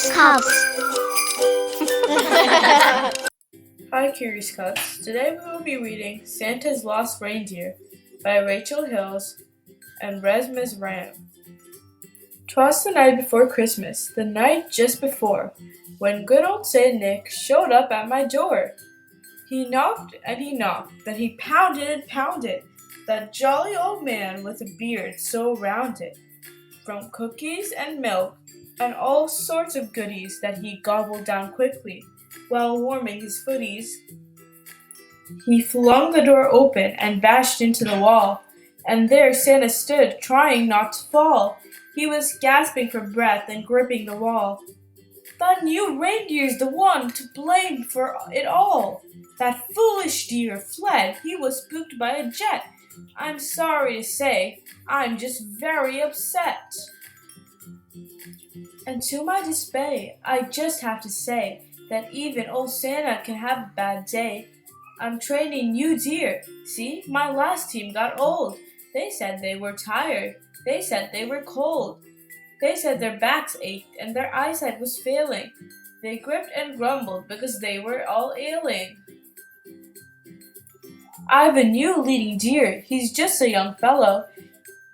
Curious Cubs. Hi, Curious Cubs. Today we will be reading Santa's Lost Reindeer by Rachel Hilz and Resmus Ram. 'Twas the night before Christmas, the night just before, when good old Saint Nick showed up at my door. He knocked and he knocked, then he pounded and pounded, that jolly old man with a beard so rounded, from cookies and milk and all sorts of goodies that he gobbled down quickly, while warming his footies. He flung the door open and bashed into the wall, and there Santa stood, trying not to fall. He was gasping for breath and gripping the wall. "That new reindeer's the one to blame for it all. That foolish deer fled. He was spooked by a jet. I'm sorry to say, I'm just very upset." And to my dismay, I just have to say that even old Santa can have a bad day. I'm training new deer. See, my last team got old. They said they were tired. They said they were cold. They said their backs ached and their eyesight was failing. They gripped and grumbled because they were all ailing. I've a new leading deer. He's just a young fellow.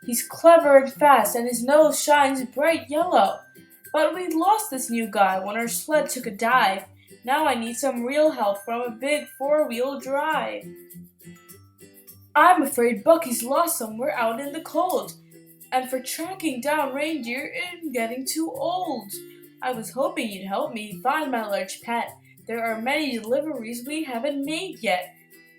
He's clever and fast, and his nose shines bright yellow. But we lost this new guy when our sled took a dive. Now I need some real help from a big four-wheel drive. I'm afraid Bucky's lost somewhere out in the cold, and for tracking down reindeer I'm getting too old. I was hoping you'd help me find my large pet. There are many deliveries we haven't made yet.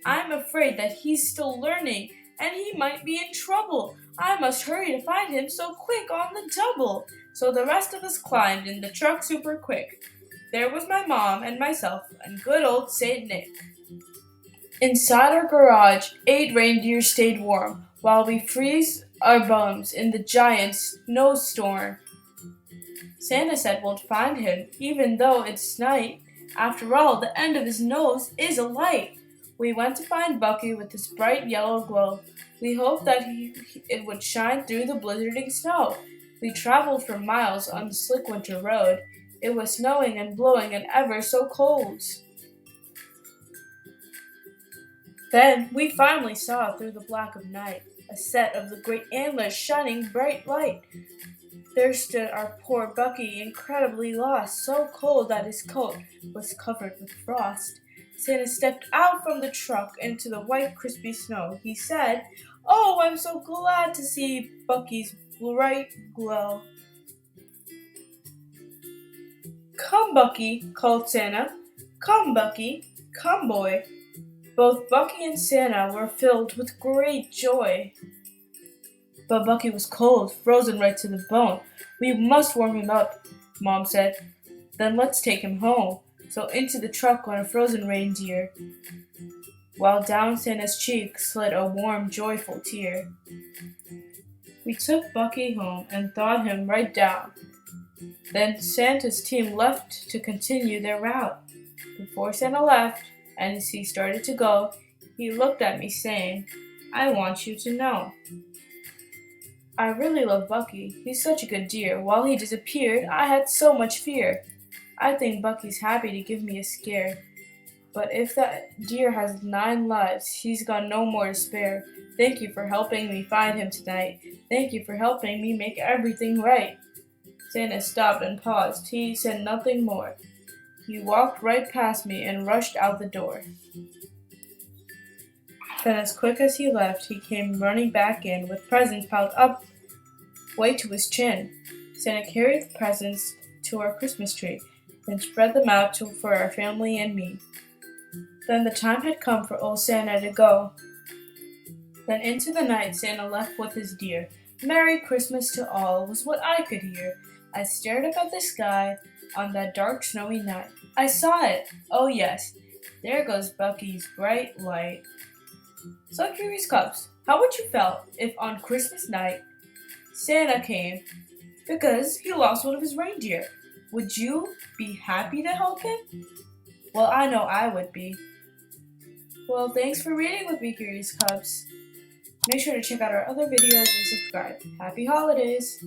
I'm afraid that he's still learning, and he might be in trouble. I must hurry to find him, so quick on the double. So the rest of us climbed in the truck super quick. There was my mom and myself and good old Saint Nick. Inside our garage, 8 reindeer stayed warm, while we freeze our bums in the giant snowstorm. Santa said we'll find him, even though it's night. After all, the end of his nose is a light. We went to find Bucky with his bright yellow glow. We hoped that it would shine through the blizzarding snow. We traveled for miles on the slick winter road. It was snowing and blowing and ever so cold. Then we finally saw through the black of night a set of the great antlers shining bright light. There stood our poor Bucky, incredibly lost, so cold that his coat was covered with frost. Santa stepped out from the truck into the white crispy snow. He said, "Oh, I'm so glad to see Bucky's bright glow." "Come, Bucky," called Santa. "Come, Bucky. Come, boy." Both Bucky and Santa were filled with great joy. But Bucky was cold, frozen right to the bone. "We must warm him up," Mom said. "Then let's take him home." So into the truck went a frozen reindeer, while down Santa's cheek slid a warm, joyful tear. We took Bucky home and thawed him right down. Then Santa's team left to continue their route. Before Santa left, and as he started to go, he looked at me saying, "I want you to know. I really love Bucky. He's such a good deer. While he disappeared, I had so much fear. I think Bucky's happy to give me a scare. But if that deer has 9 lives, he's got no more to spare. Thank you for helping me find him tonight. Thank you for helping me make everything right." Santa stopped and paused. He said nothing more. He walked right past me and rushed out the door. Then as quick as he left, he came running back in with presents piled up way to his chin. Santa carried the presents to our Christmas tree, then spread them out for our family and me. Then the time had come for old Santa to go. Then into the night Santa left with his deer. "Merry Christmas to all" was what I could hear. I stared up at the sky on that dark snowy night. I saw it! Oh yes, there goes Bucky's bright light. So Curious Cubs, how would you feel if on Christmas night Santa came because he lost one of his reindeer? Would you be happy to help him? Well, I know I would be. Well, thanks for reading with me, Curious Cubs. Make sure to check out our other videos and subscribe. Happy holidays!